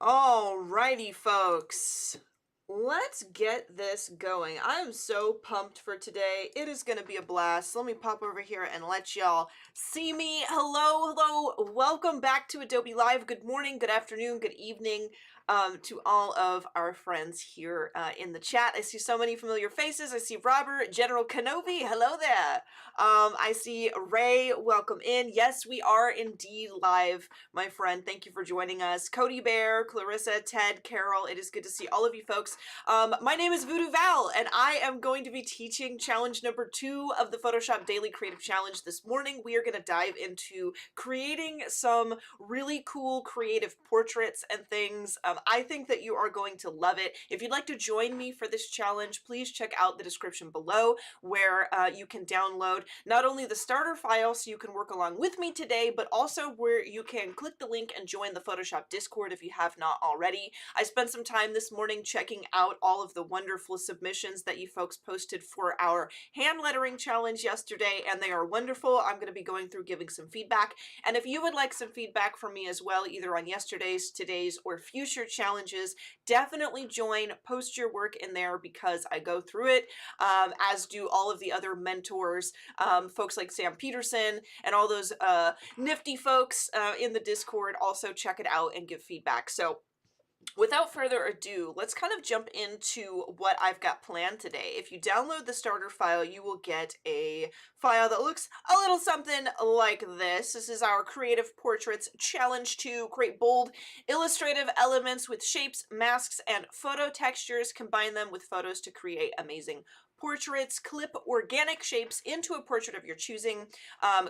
Alrighty, folks. Let's get this going. I am so pumped for today. It is going to be a blast. Let me pop over here and let y'all see me. Hello, hello. Welcome back to Adobe Live. Good morning, good afternoon, good evening to all of our friends here in the chat. I see so many familiar faces. I see Robert, General Kenobi. Hello there. I see Ray. Welcome in. Yes, we are indeed live, my friend. Thank you for joining us. Cody Bear, Clarissa, Ted, Carol. It is good to see all of you folks. My name is VooDoo Val, and I am going to be teaching challenge number 2 of the Photoshop Daily Creative Challenge this morning. We are going to dive into creating some really cool creative portraits and things. I think that you are going to love it. If you'd like to join me for this challenge, please check out the description below where you can download not only the starter file so you can work along with me today, but also where you can click the link and join the Photoshop Discord if you have not already. I spent some time this morning checking out all of the wonderful submissions that you folks posted for our hand lettering challenge yesterday, and they are wonderful. I'm going to be going through giving some feedback, and if you would like some feedback from me as well, either on yesterday's, today's, or future challenges, definitely join, post your work in there because I go through it, as do all of the other mentors, folks like Sam Peterson and all those nifty folks in the Discord. Also check it out and give feedback. So without further ado, let's kind of jump into what I've got planned today. If you download the starter file, you will get a file that looks a little something like this. This is our Creative Portraits Challenge to create bold, illustrative elements with shapes, masks, and photo textures. Combine them with photos to create amazing portraits. Clip organic shapes into a portrait of your choosing,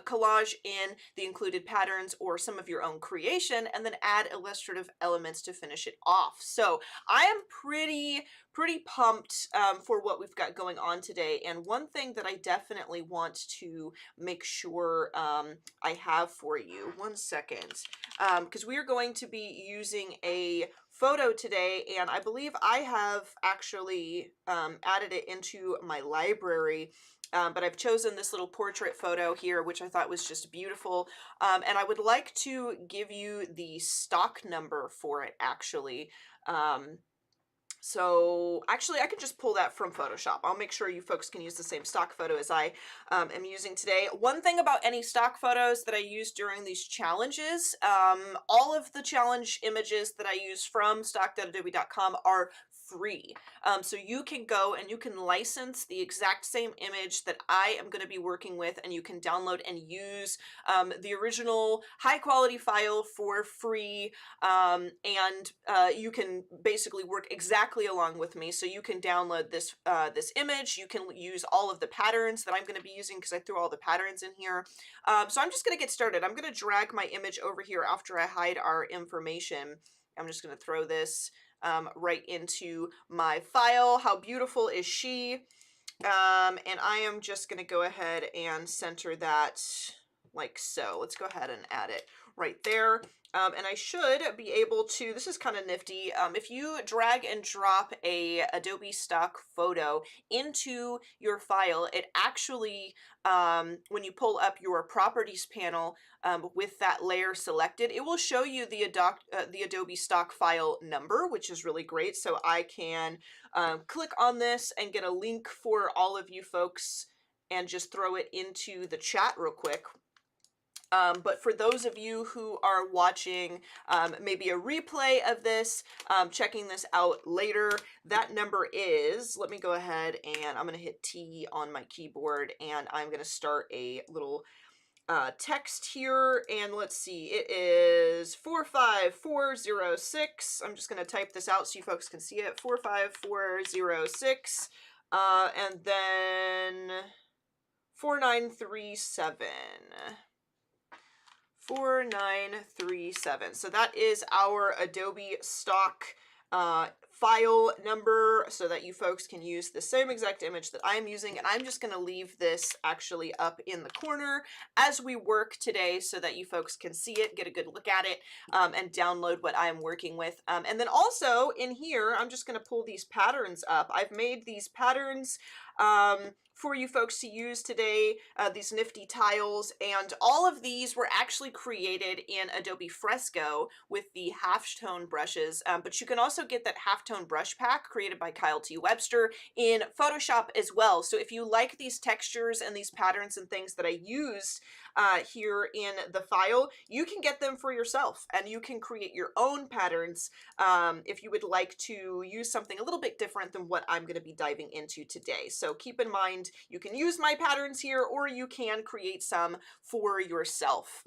collage in the included patterns or some of your own creation, and then add illustrative elements to finish it off. So I am pretty pumped for what we've got going on today. And one thing that I definitely want to make sure I have for you, one second, because we are going to be using a photo today, and I believe I have actually added it into my library, but I've chosen this little portrait photo here, which I thought was just beautiful, and I would like to give you the stock number for it, actually. So actually, I can just pull that from Photoshop. I'll make sure you folks can use the same stock photo as I am using today. One thing about any stock photos that I use during these challenges, all of the challenge images that I use from stock.adobe.com are free. So you can go and you can license the exact same image that I am going to be working with, and you can download and use the original high quality file for free, and you can basically work exactly along with me. So you can download this this image. You can use all of the patterns that I'm going to be using because I threw all the patterns in here. So I'm just going to get started. I'm going to drag my image over here after I hide our information. I'm just going to throw this right into my file. How beautiful is she? And I am just going to go ahead and center that like so. Let's go ahead and add it right there. And I should be able to, this is kind of nifty, if you drag and drop a Adobe stock photo into your file, it actually, when you pull up your properties panel with that layer selected, it will show you the Adobe stock file number, which is really great. So I can click on this and get a link for all of you folks and just throw it into the chat real quick. But for those of you who are watching maybe a replay of this, checking this out later, that number is, let me go ahead and I'm going to hit T on my keyboard, and I'm going to start a little text here, and let's see, it is 45406. I'm just going to type this out so you folks can see it, 45406, and then 4937. 4937. So that is our Adobe stock file number so that you folks can use the same exact image that I'm using. And I'm just going to leave this actually up in the corner as we work today so that you folks can see it, get a good look at it, and download what I'm working with. And then also in here, I'm just going to pull these patterns up. I've made these patterns for you folks to use today, these nifty tiles, and all of these were actually created in Adobe Fresco with the halftone brushes, but you can also get that halftone brush pack created by Kyle T. Webster in Photoshop as well. So if you like these textures and these patterns and things that I used here in the file, you can get them for yourself and you can create your own patterns if you would like to use something a little bit different than what I'm going to be diving into today. So keep in mind, you can use my patterns here or you can create some for yourself.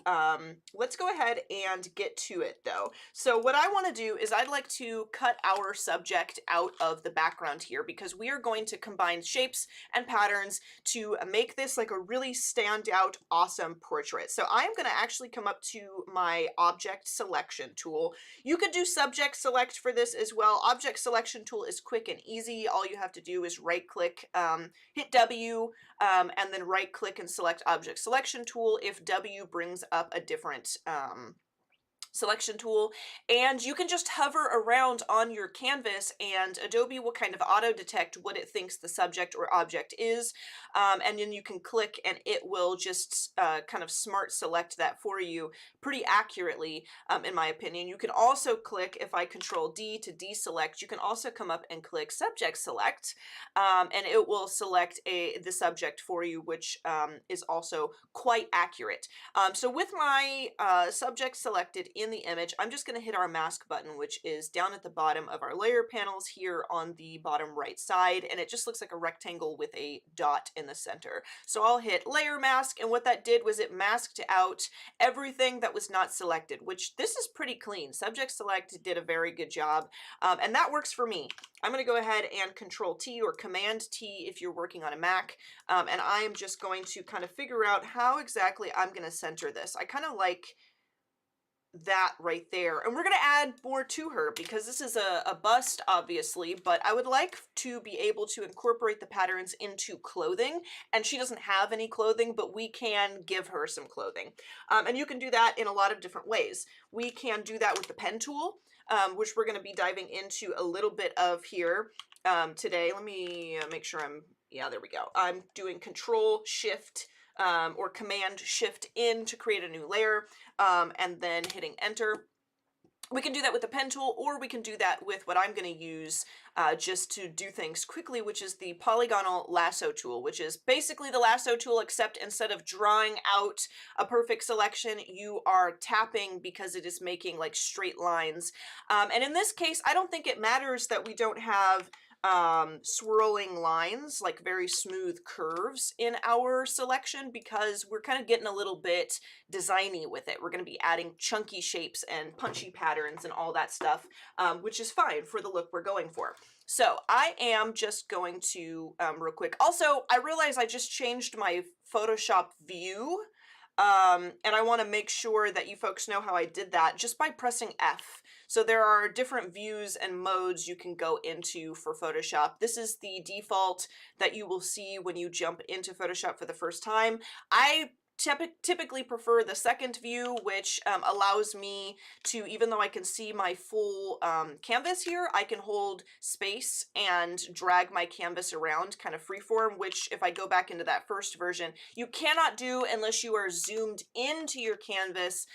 Let's go ahead and get to it though. So what I want to do is I'd like to cut our subject out of the background here because we are going to combine shapes and patterns to make this like a really standout, awesome portrait. So I'm going to actually come up to my object selection tool. You could do subject select for this as well. Object selection tool is quick and easy. All you have to do is right click, hit W, and then right click and select object selection tool if W brings up a different selection tool, and you can just hover around on your canvas and Adobe will kind of auto detect what it thinks the subject or object is, and then you can click and it will just kind of smart select that for you pretty accurately, in my opinion. You can also click, if I control D to deselect, you can also come up and click subject select, and it will select the subject for you, which is also quite accurate. So with my subject selected in the image, I'm just going to hit our mask button, which is down at the bottom of our layer panels here on the bottom right side, and it just looks like a rectangle with a dot in the center. So I'll hit layer mask, and what that did was it masked out everything that was not selected, which this is pretty clean. Subject select did a very good job, and that works for me. I'm going to go ahead and Control T or Command T if you're working on a Mac, and I am just going to kind of figure out how exactly I'm going to center this. I kind of like that right there, and we're going to add more to her because this is a bust obviously, but I would like to be able to incorporate the patterns into clothing, and she doesn't have any clothing, but we can give her some clothing, and you can do that in a lot of different ways. We can do that with the pen tool, which we're going to be diving into a little bit of here today. Let me make sure yeah, there we go. I'm doing Control Shift or Command Shift in to create a new layer, and then hitting enter. We can do that with the pen tool, or we can do that with what I'm going to use just to do things quickly, which is the polygonal lasso tool, which is basically the lasso tool, except instead of drawing out a perfect selection, you are tapping because it is making like straight lines. And in this case, I don't think it matters that we don't have swirling lines, like very smooth curves in our selection, because we're kind of getting a little bit designy with it. We're going to be adding chunky shapes and punchy patterns and all that stuff, which is fine for the look we're going for. So I am just going to, real quick, also I realize I just changed my Photoshop view, and I want to make sure that you folks know how I did that just by pressing F. So there are different views and modes you can go into for Photoshop. This is the default that you will see when you jump into Photoshop for the first time. I typically prefer the second view, which allows me to, even though I can see my full canvas here, I can hold space and drag my canvas around kind of freeform, which if I go back into that first version, you cannot do unless you are zoomed into your canvas,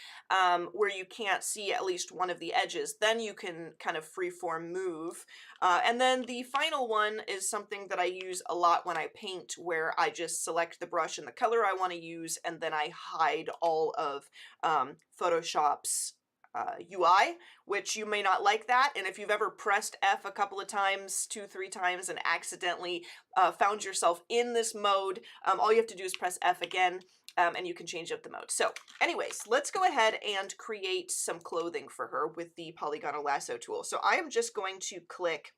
where you can't see at least one of the edges. Then you can kind of freeform move. And then the final one is something that I use a lot when I paint, where I just select the brush and the color I want to use, and then I hide all of Photoshop's UI, which you may not like that. And if you've ever pressed F a couple of times, 2-3 times, and accidentally found yourself in this mode, all you have to do is press F again, and you can change up the mode. So anyways, let's go ahead and create some clothing for her with the polygonal lasso tool. So I am just going to click,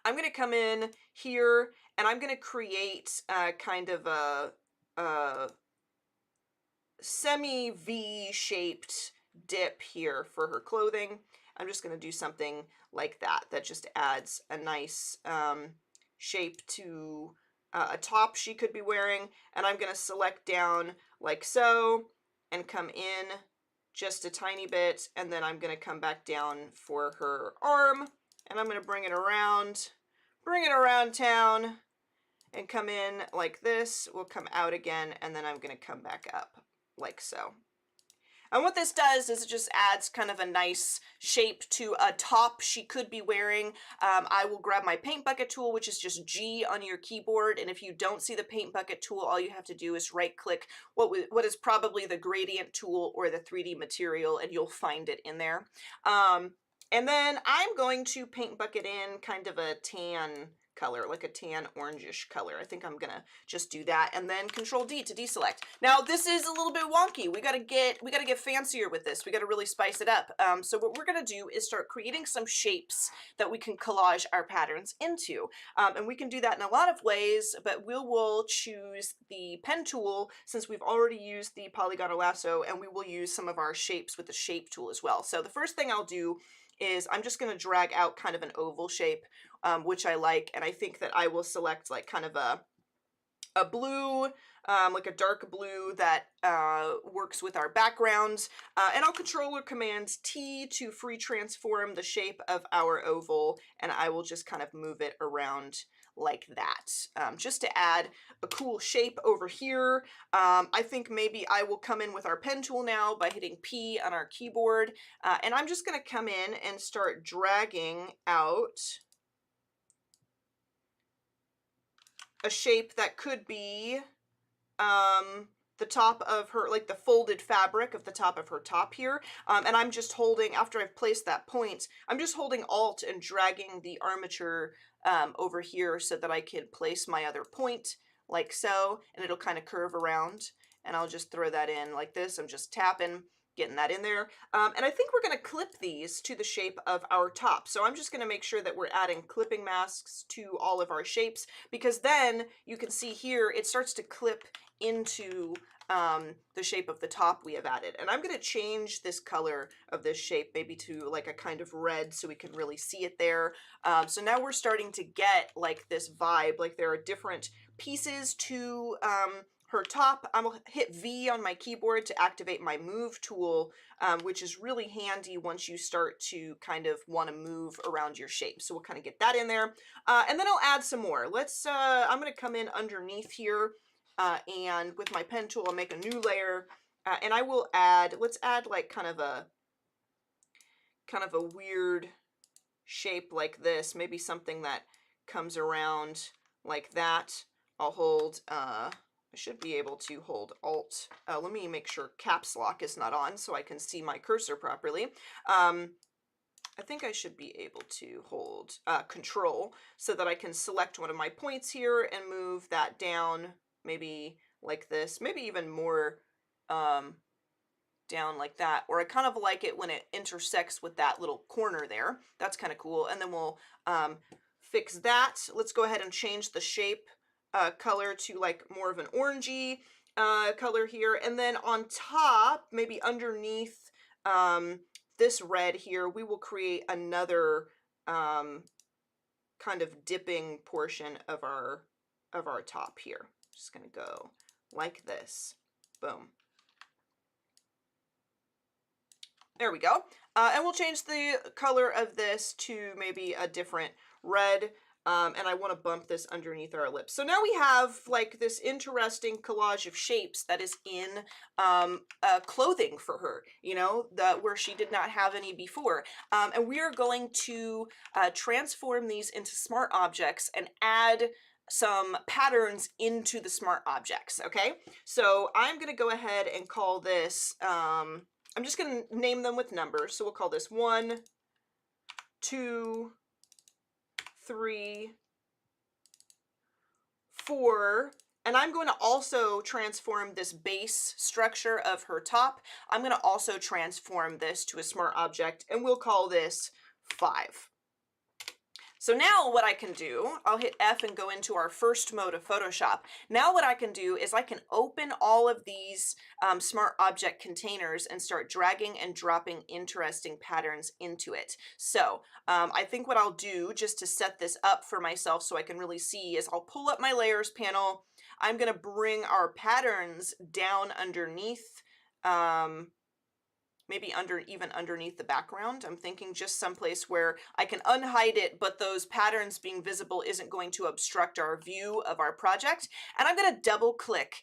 I'm going to come in here and I'm going to create kind of a semi V-shaped dip here for her clothing. I'm just going to do something like that. That just adds a nice shape to a top she could be wearing. And I'm going to select down like so and come in just a tiny bit. And then I'm going to come back down for her arm. And I'm going to bring it around town. and come in like this. We'll come out again, and then I'm going to come back up like so. And what this does is it just adds kind of a nice shape to a top she could be wearing. I will grab my paint bucket tool, which is just G on your keyboard. And if you don't see the paint bucket tool, all you have to do is right click what is probably the gradient tool or the 3D material, and you'll find it in there. And then I'm going to paint bucket in kind of a tan color, like a tan orangish color. I think I'm gonna just do that, and then Control D to deselect. Now this is a little bit wonky. We gotta get fancier with this. We gotta really spice it up. So what we're gonna do is start creating some shapes that we can collage our patterns into, and we can do that in a lot of ways. But we will choose the pen tool since we've already used the polygonal lasso, and we will use some of our shapes with the shape tool as well. So the first thing I'll do is I'm just going to drag out kind of an oval shape, which I like, and I think that I will select like kind of a blue, like a dark blue that works with our backgrounds, and I'll Control or Command T to free transform the shape of our oval, and I will just kind of move it around like that, just to add a cool shape over here. I think maybe I will come in with our pen tool now by hitting P on our keyboard, and I'm just going to come in and start dragging out a shape that could be the top of her, like the folded fabric of the top of her top here. And I'm just holding, after I've placed that point, I'm just holding Alt and dragging the armature over here so that I can place my other point like so, and it'll kind of curve around, and I'll just throw that in like this. I'm just tapping, getting that in there. And I think we're going to clip these to the shape of our top. So I'm just going to make sure that we're adding clipping masks to all of our shapes, because then you can see here it starts to clip into the shape of the top we have added. And I'm going to change this color of this shape maybe to like a kind of red so we can really see it there. So now we're starting to get like this vibe, like there are different pieces to her top. I'm gonna hit V on my keyboard to activate my move tool, which is really handy once you start to kind of want to move around your shape. So we'll kind of get that in there, and then I'll add some more. I'm going to come in underneath here, and with my pen tool I'll make a new layer, and I will let's add like kind of a weird shape like this, maybe something that comes around like that. I'll hold I should be able to hold Alt. Let me make sure caps lock is not on so I can see my cursor properly. I think I should be able to hold Control so that I can select one of my points here and move that down, maybe like this, maybe even more down like that. Or I kind of like it when it intersects with that little corner there. That's kind of cool. And then we'll fix that. Let's go ahead and change the shape color to like more of an orangey color here. And then on top, maybe underneath this red here, we will create another kind of dipping portion of our top here. Just gonna go like this. Boom. There we go. And we'll change the color of this to maybe a different red. And I want to bump this underneath our lips. So now we have like this interesting collage of shapes that is in clothing for her, you know, where she did not have any before. And we are going to transform these into smart objects and add some patterns into the smart objects. Okay, so I'm going to go ahead and call this, I'm just going to name them with numbers. So we'll call this 1, 2, 3, 4, and I'm going to also transform this base structure of her top. I'm going to also transform this to a smart object, and we'll call this 5. So now what I can do, I'll hit F and go into our first mode of Photoshop. Now what I can do is I can open all of these smart object containers and start dragging and dropping interesting patterns into it. So I think what I'll do just to set this up for myself so I can really see is I'll pull up my layers panel. I'm going to bring our patterns down underneath maybe even underneath the background. I'm thinking just someplace where I can unhide it, but those patterns being visible isn't going to obstruct our view of our project. And I'm going to double click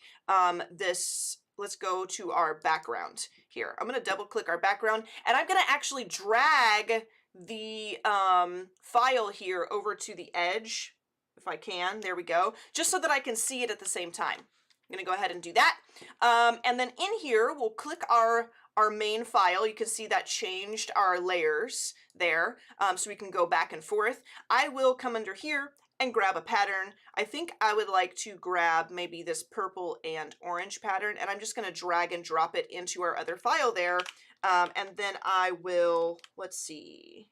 this. Let's go to our background here. I'm going to double click our background, and I'm going to actually drag the file here over to the edge if I can. There we go. Just so that I can see it at the same time. I'm going to go ahead and do that. And then in here, we'll click our main file. You can see that changed our layers there, so we can go back and forth. I will come under here and grab a pattern. I think I would like to grab maybe this purple and orange pattern, and I'm just going to drag and drop it into our other file there. And then I will, let's see,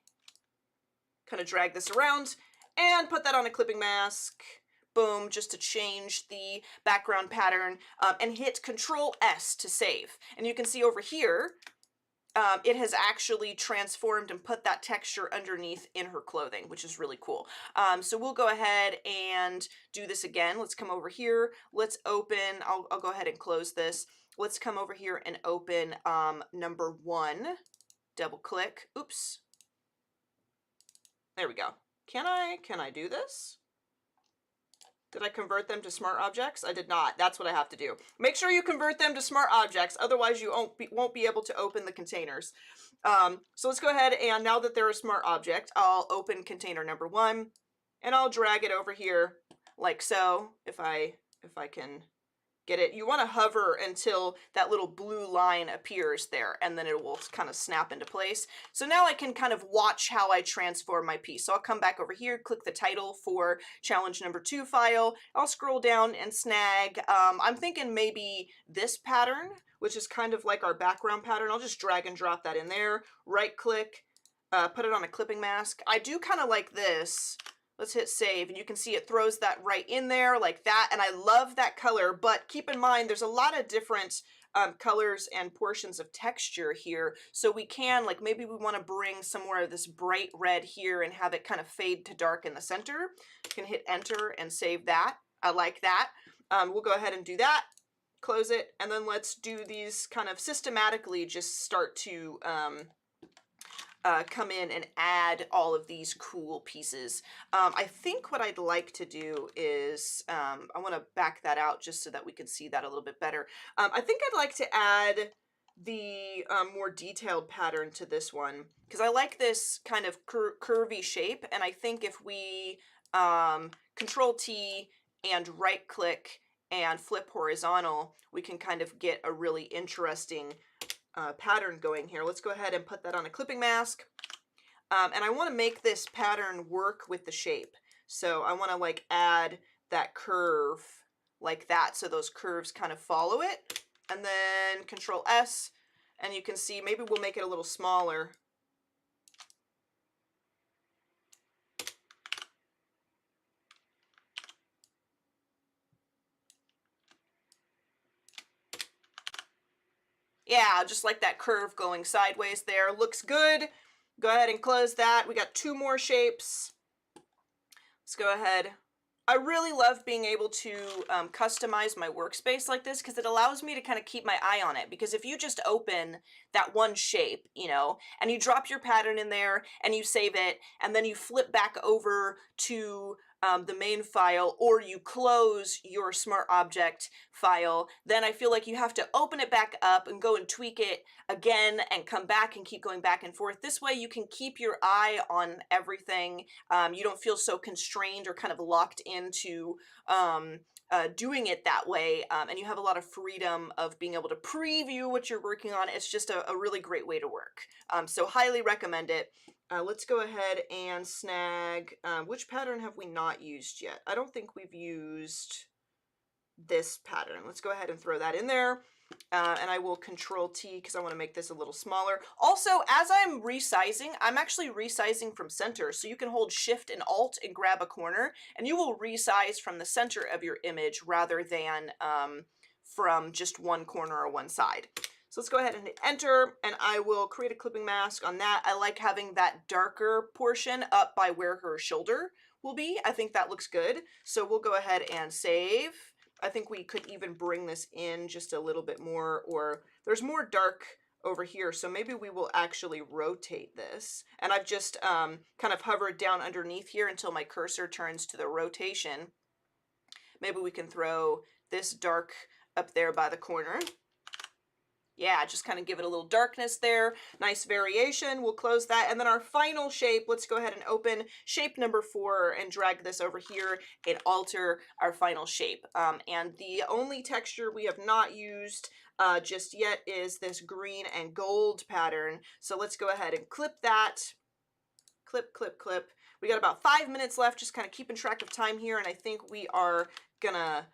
kind of drag this around and put that on a clipping mask. Boom, just to change the background pattern, and hit Control S to save. And you can see over here, it has actually transformed and put that texture underneath in her clothing, which is really cool. So we'll go ahead and do this again. Let's come over here. Let's open, I'll go ahead and close this. Let's come over here and open number 1. Double click. Oops. There we go. Can I do this? Did I convert them to smart objects? I did not. That's what I have to do. Make sure you convert them to smart objects, otherwise you won't be able to open the containers. So let's go ahead, and now that they're a smart object, I'll open container number 1, and I'll drag it over here like so. If I can get it. You want to hover until that little blue line appears there, and then it will kind of snap into place. So now I can kind of watch how I transform my piece. So I'll come back over here, click the title for challenge number 2 file. I'll scroll down and snag, I'm thinking maybe this pattern, which is kind of like our background pattern. I'll just drag and drop that in there, right click, put it on a clipping mask. I do kind of like this. Let's hit save, and you can see it throws that right in there like that, and I love that color, but keep in mind there's a lot of different colors and portions of texture here, so we can, like, maybe we want to bring some more of this bright red here and have it kind of fade to dark in the center. You can hit enter and save that. I like that. We'll go ahead and do that, close it, and then let's do these kind of systematically, just start to come in and add all of these cool pieces. I think what I'd like to do is, I want to back that out just so that we can see that a little bit better. I think I'd like to add the more detailed pattern to this one, because I like this kind of curvy shape, and I think if we Control T and right click and flip horizontal, we can kind of get a really interesting pattern going here. Let's go ahead and put that on a clipping mask. And I want to make this pattern work with the shape. So I want to like add that curve like that, so those curves kind of follow it. And then Control S, and you can see maybe we'll make it a little smaller. Yeah, just like that curve going sideways there. Looks good. Go ahead and close that. We got 2 more shapes. Let's go ahead. I really love being able to customize my workspace like this, because it allows me to kind of keep my eye on it. Because if you just open that one shape, you know, and you drop your pattern in there and you save it, and then you flip back over to the main file, or you close your smart object file, then I feel like you have to open it back up and go and tweak it again and come back and keep going back and forth. This way you can keep your eye on everything. You don't feel so constrained or kind of locked into doing it that way, and you have a lot of freedom of being able to preview what you're working on. It's just a really great way to work. So highly recommend it. Let's go ahead and snag, which pattern have we not used yet? I don't think we've used this pattern. Let's go ahead and throw that in there. And I will Control T because I want to make this a little smaller. Also, as I'm resizing, I'm actually resizing from center. So you can hold Shift and Alt and grab a corner, and you will resize from the center of your image rather than from just one corner or one side. So let's go ahead and hit enter, and I will create a clipping mask on that. I like having that darker portion up by where her shoulder will be. I think that looks good. So we'll go ahead and save. I think we could even bring this in just a little bit more, or there's more dark over here. So maybe we will actually rotate this. And I've just kind of hovered down underneath here until my cursor turns to the rotation. Maybe we can throw this dark up there by the corner. Yeah, just kind of give it a little darkness there. Nice variation. We'll close that. And then our final shape, let's go ahead and open shape number 4 and drag this over here and alter our final shape. And the only texture we have not used just yet is this green and gold pattern. So let's go ahead and clip that. Clip, clip, clip. We got about 5 minutes left, just kind of keeping track of time here. And I think we are gonna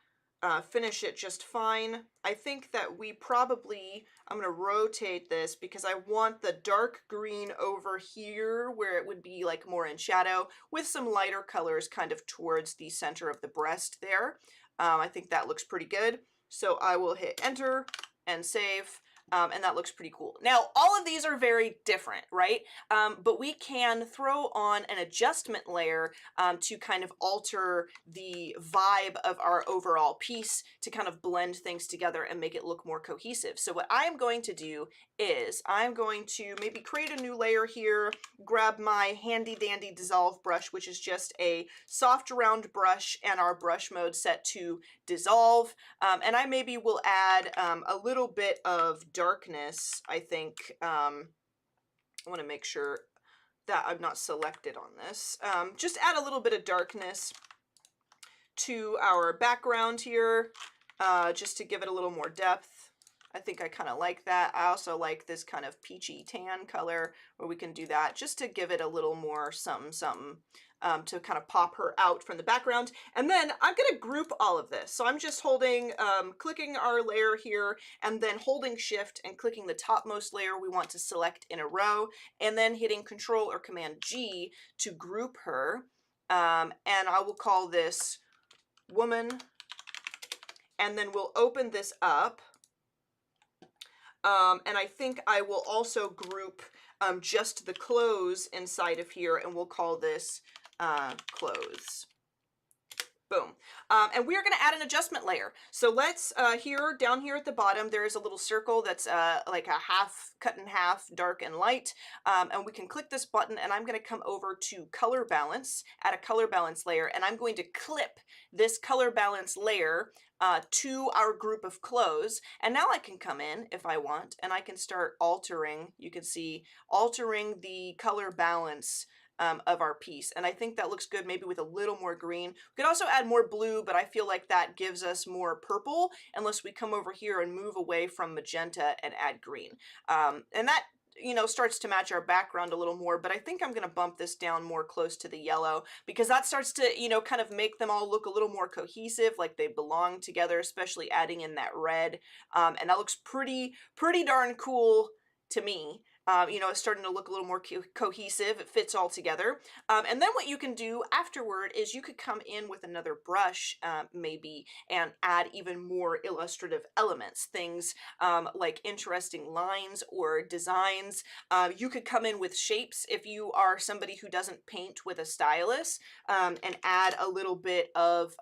finish it just fine. I think that we probably, I'm going to rotate this because I want the dark green over here where it would be like more in shadow with some lighter colors kind of towards the center of the breast there. I think that looks pretty good. So I will hit enter and save. And that looks pretty cool. Now, all of these are very different, right? But we can throw on an adjustment layer to kind of alter the vibe of our overall piece to kind of blend things together and make it look more cohesive. So what I'm going to do is I'm going to maybe create a new layer here, grab my handy dandy dissolve brush, which is just a soft round brush and our brush mode set to dissolve. And I maybe will add a little bit of darkness, I think. I want to make sure that I'm not selected on this. Just add a little bit of darkness to our background here, just to give it a little more depth. I think I kind of like that. I also like this kind of peachy tan color where we can do that just to give it a little more something, something. To kind of pop her out from the background. And then I'm going to group all of this. So I'm just holding, clicking our layer here and then holding shift and clicking the topmost layer we want to select in a row and then hitting Control or Command G to group her. And I will call this woman. And then we'll open this up. And I think I will also group just the clothes inside of here and we'll call this clothes. Boom. And we are going to add an adjustment layer. So let's, down here at the bottom, there is a little circle that's like a cut in half, dark and light. And we can click this button and I'm going to come over to color balance, add a color balance layer, and I'm going to clip this color balance layer to our group of clothes. And now I can come in if I want and I can start altering, you can see, altering the color balance of our piece. And I think that looks good maybe with a little more green. We could also add more blue, but I feel like that gives us more purple unless we come over here and move away from magenta and add green. And that, you know, starts to match our background a little more, but I think I'm going to bump this down more close to the yellow because that starts to, you know, kind of make them all look a little more cohesive, like they belong together, especially adding in that red. And that looks pretty darn cool to me. You know, it's starting to look a little more cohesive. It fits all together. And then what you can do afterward is you could come in with another brush, maybe, and add even more illustrative elements, things like interesting lines or designs. You could come in with shapes if you are somebody who doesn't paint with a stylus, and add a little bit of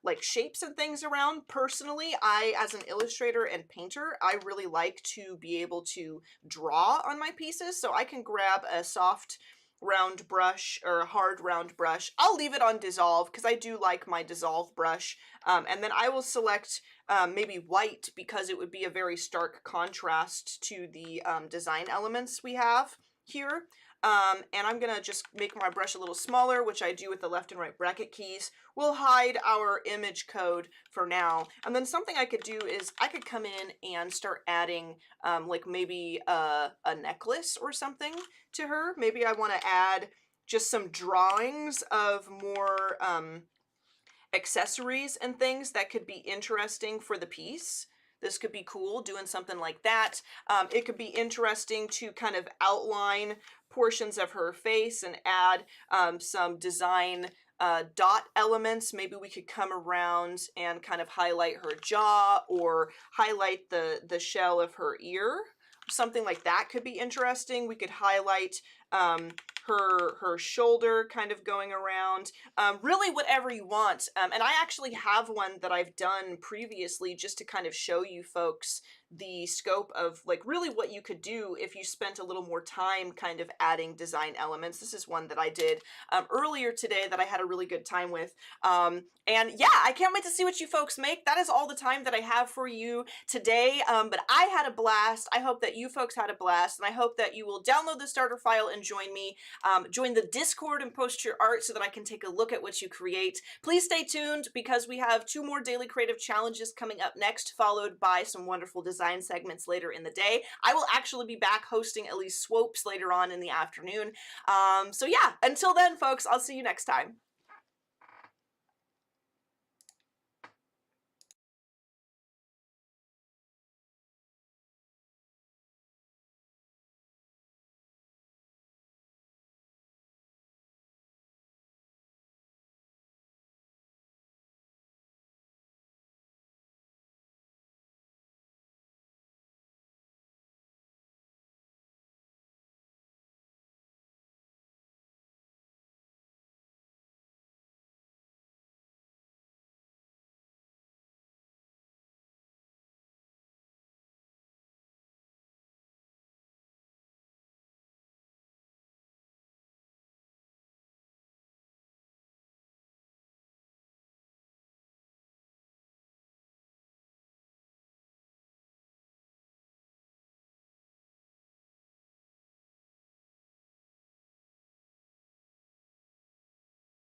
like shapes and things around. Personally, as an illustrator and painter, I really like to be able to draw on my pieces, so I can grab a soft round brush or a hard round brush. I'll leave it on dissolve because I do like my dissolve brush, and then I will select maybe white because it would be a very stark contrast to the design elements we have here. And I'm gonna just make my brush a little smaller, which I do with the left and right bracket keys. We'll hide our image code for now. And then something I could do is I could come in and start adding like maybe a necklace or something to her. Maybe I want to add just some drawings of more accessories and things that could be interesting for the piece. This could be cool, doing something like that. It could be interesting to kind of outline portions of her face and add some design dot elements. Maybe we could come around and kind of highlight her jaw or highlight the shell of her ear. Something like that could be interesting. We could highlight her shoulder kind of going around, really whatever you want. And I actually have one that I've done previously just to kind of show you folks the scope of like really what you could do if you spent a little more time kind of adding design elements. This is one that I did earlier today that I had a really good time with. And yeah, I can't wait to see what you folks make. That is all the time that I have for you today. But I had a blast. I hope that you folks had a blast, and I hope that you will download the starter file and join me. Join the Discord and post your art so that I can take a look at what you create. Please stay tuned because we have 2 more daily creative challenges coming up next, followed by some wonderful design segments later in the day. I will actually be back hosting at least swopes later on in the afternoon. So yeah, until then, folks, I'll see you next time.